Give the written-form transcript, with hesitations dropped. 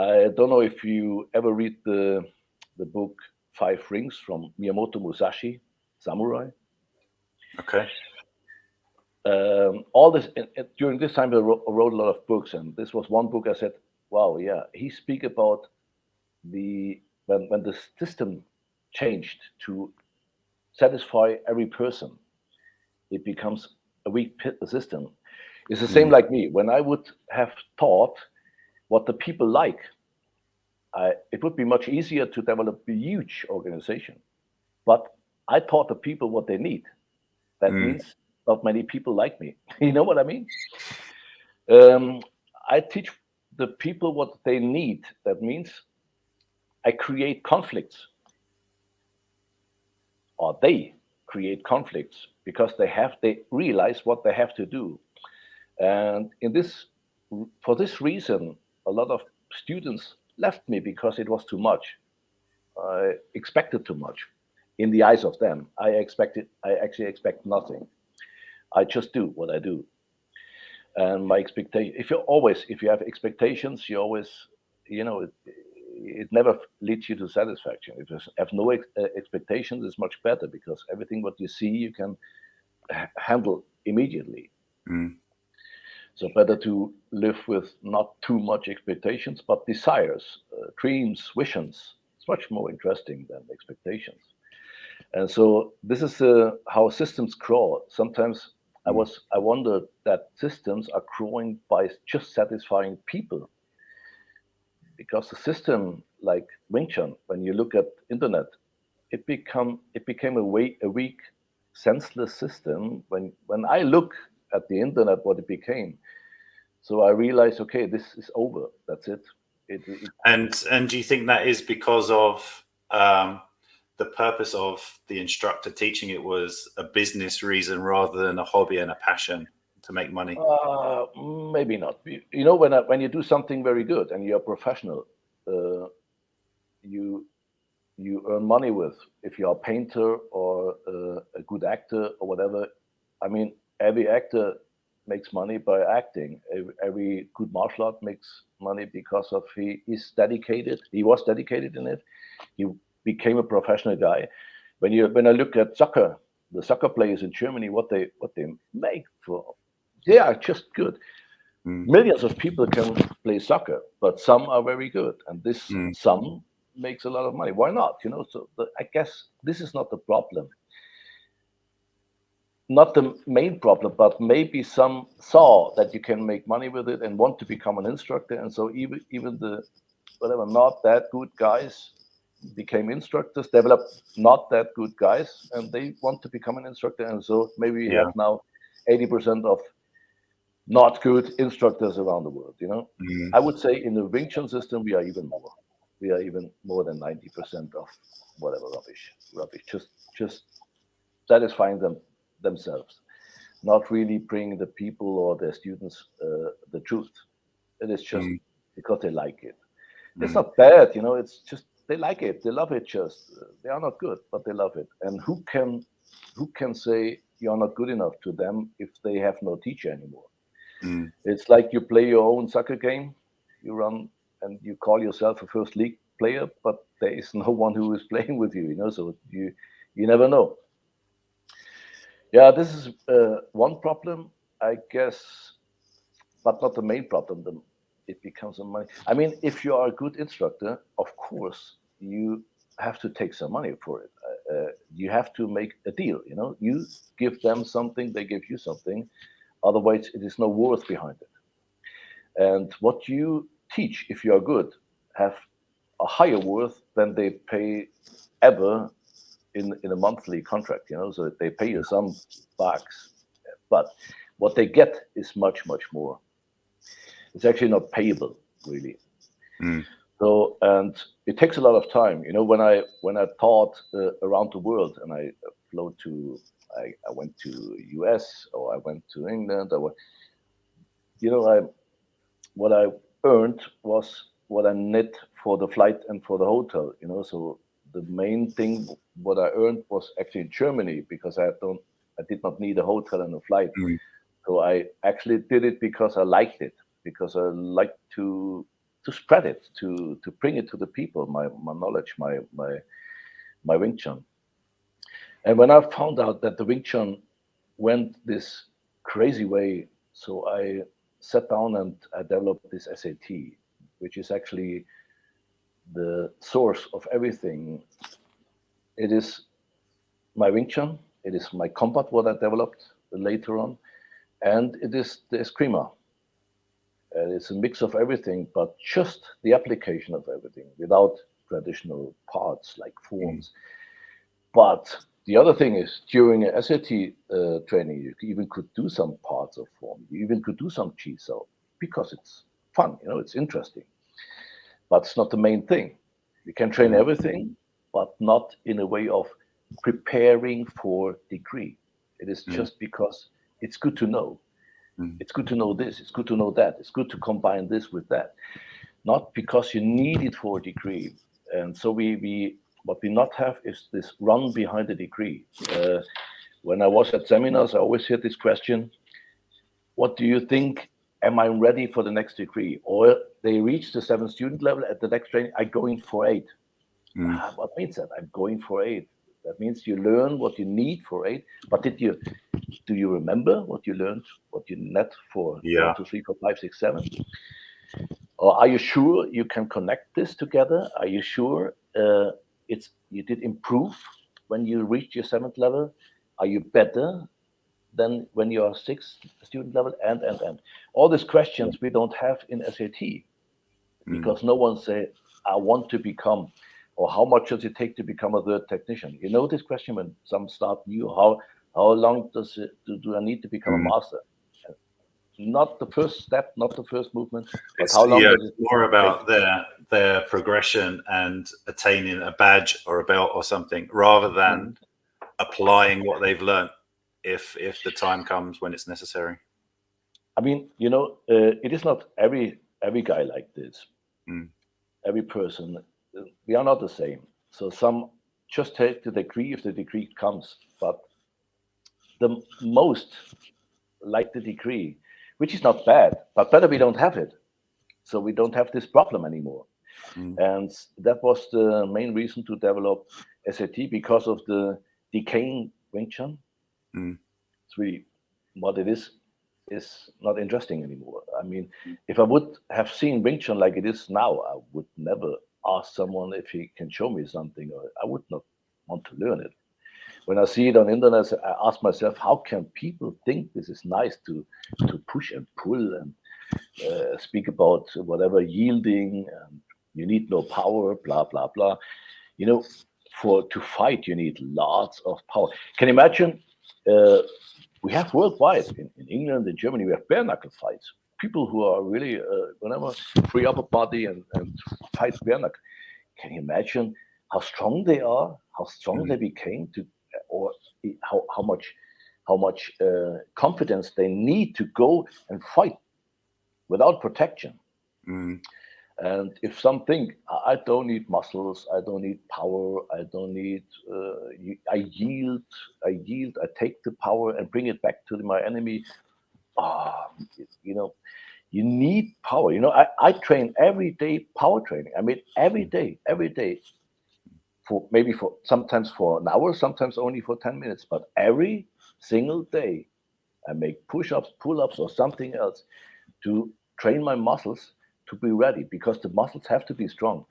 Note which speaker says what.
Speaker 1: I don't know if you ever read the book Five Rings from Miyamoto Musashi, samurai.
Speaker 2: Okay.
Speaker 1: All this during this time, I wrote a lot of books, and this was one book I said, "Wow, yeah." He speak about the when the system changed to satisfy every person, it becomes a weak system. It's the same
Speaker 2: Mm,
Speaker 1: like me. When I would have taught what the people like, it would be much easier to develop a huge organization. But I taught the people what they need. That
Speaker 2: mm,
Speaker 1: means not many people like me. You know what I mean? Um, I teach the people what they need. That means I create conflicts, or they create conflicts because they realize what they have to do. And for this reason, a lot of students left me because it was too much. I expected too much in the eyes of them. I actually expect nothing. I just do what I do. And my expectation, if you have expectations, you always, it never leads you to satisfaction. If you have no expectations, it's much better because everything what you see, you can handle immediately.
Speaker 2: mm,
Speaker 1: So better to live with not too much expectations, but desires, dreams, visions. It's much more interesting than expectations. And so this is how systems grow. Sometimes
Speaker 2: mm.
Speaker 1: I wonder that systems are growing by just satisfying people because the system like WingChun, when you look at internet, it became a weak, senseless system. When I look at the internet, what it became, so I realized, okay, this is over. That's it. It
Speaker 2: And do you think that is because of the purpose of the instructor teaching it was a business reason rather than a hobby and a passion to make money?
Speaker 1: uh, maybe not. When you do something very good and you're a professional, uh, you you earn money with. If you're a painter or a good actor or whatever, I mean, every actor makes money by acting. Every good martial art makes money because of he is dedicated. He was dedicated in it. He became a professional guy. When I look at soccer, the soccer players in Germany, what they make for, they are just good.
Speaker 2: Mm,
Speaker 1: Millions of people can play soccer, but some are very good, and this
Speaker 2: mm,
Speaker 1: some makes a lot of money. Why not? So I guess this is not the problem, not the main problem, but maybe some saw that you can make money with it and want to become an instructor, and so even the whatever not that good guys became instructors, developed not that good guys, and they want to become an instructor, and so maybe we have
Speaker 2: yeah.
Speaker 1: now 80% of not good instructors around the world.
Speaker 2: Mm,
Speaker 1: I would say in the Wing Chun system, we are even more. We are even more than 90% of whatever rubbish, just satisfying themselves, not really bringing the people or their students the truth. It is just
Speaker 2: mm,
Speaker 1: because they like it. It's
Speaker 2: mm.
Speaker 1: not bad, it's just they like it. They love it. Just they are not good, but they love it. And who can say you're not good enough to them if they have no teacher anymore?
Speaker 2: Mm.
Speaker 1: It's like you play your own soccer game, you run and you call yourself a first league player, but there is no one who is playing with you, so you never know. Yeah, this is one problem, I guess, but not the main problem. It becomes a money. I mean, if you are a good instructor, of course, you have to take some money for it. You have to make a deal, you give them something, they give you something. Otherwise, it is no worth behind it. And what you teach, if you are good, have a higher worth than they pay ever in a monthly contract. So they pay you some bucks, but what they get is much more. It's actually not payable, really.
Speaker 2: Mm.
Speaker 1: So, and it takes a lot of time. When I taught around the world, and I went to US, or I went to England, I what I earned was what I net for the flight and for the hotel. So the main thing what I earned was actually in Germany, because I did not need a hotel and a flight.
Speaker 2: Mm.
Speaker 1: So I actually did it because I liked it, because I like to. spread it, to bring it to the people, my knowledge, my Wing Chun. And when I found out that the Wing Chun went this crazy way, so I sat down and I developed this S.A.T, which is actually the source of everything. It is my Wing Chun, it is my combat what I developed later on, and it is the Eskrima. It's a mix of everything, but just the application of everything without traditional parts like forms. But the other thing is, during a S.A.T training, you even could do some parts of form. You even could do some chi so because it's fun, it's interesting. But it's not the main thing. You can train everything, but not in a way of preparing for degree. It is just because it's good to know. It's good to know this. It's good to know that. It's good to combine this with that. Not because you need it for a degree. And so we what we not have is this run behind the degree. When I was at seminars, I always hear this question: what do you think? Am I ready for the next degree? Or they reach the 7 student level at the next training, I'm going for 8. What means that? I'm going for 8. That means you learn what you need for 8. But do you remember what you learned, what you need for 1, 2, 3, 4, 5, 6, 7? Or are you sure you can connect this together? Are you sure you did improve when you reach your 7th level? Are you better than when you are 6th student level? And all these questions we don't have in S.A.T, because no one say, I want to become, or how much does it take to become a 3rd technician? You know this question when some start new, how long do I need to become a master? Not the first step, not the first movement, but
Speaker 2: it's,
Speaker 1: how long does it
Speaker 2: more about their progression and attaining a badge or a belt or something, rather than applying what they've learned if the time comes when it's necessary.
Speaker 1: I mean, it is not every guy like this. Every person, we are not the same. So some just take the degree if the degree comes, but the most like the degree, which is not bad, but better we don't have it. So we don't have this problem anymore. And that was the main reason to develop S.A.T, because of the decaying Wing Chun. It's really what it is not interesting anymore. I mean, if I would have seen Wing Chun like it is now, I would never ask someone if he can show me something, or I would not want to learn it. When I see it on internet, I ask myself, how can people think this is nice to push and pull and speak about whatever yielding, and you need no power, blah blah blah. To fight you need lots of power. Can you imagine? We have worldwide in England, in Germany, we have bare knuckle fights. People who are really whenever free upper body and fight bare knuckle. Can you imagine how strong they are? How strong they became or how much confidence they need to go and fight without protection. And if some think, I don't need muscles, I don't need power, I don't need, I yield, I take the power and bring it back to my enemy. You need power. I train every day, power training. I mean, every day, sometimes for an hour, sometimes only for 10 minutes, but every single day I make push-ups, pull-ups, or something else to train my muscles to be ready, because the muscles have to be strong.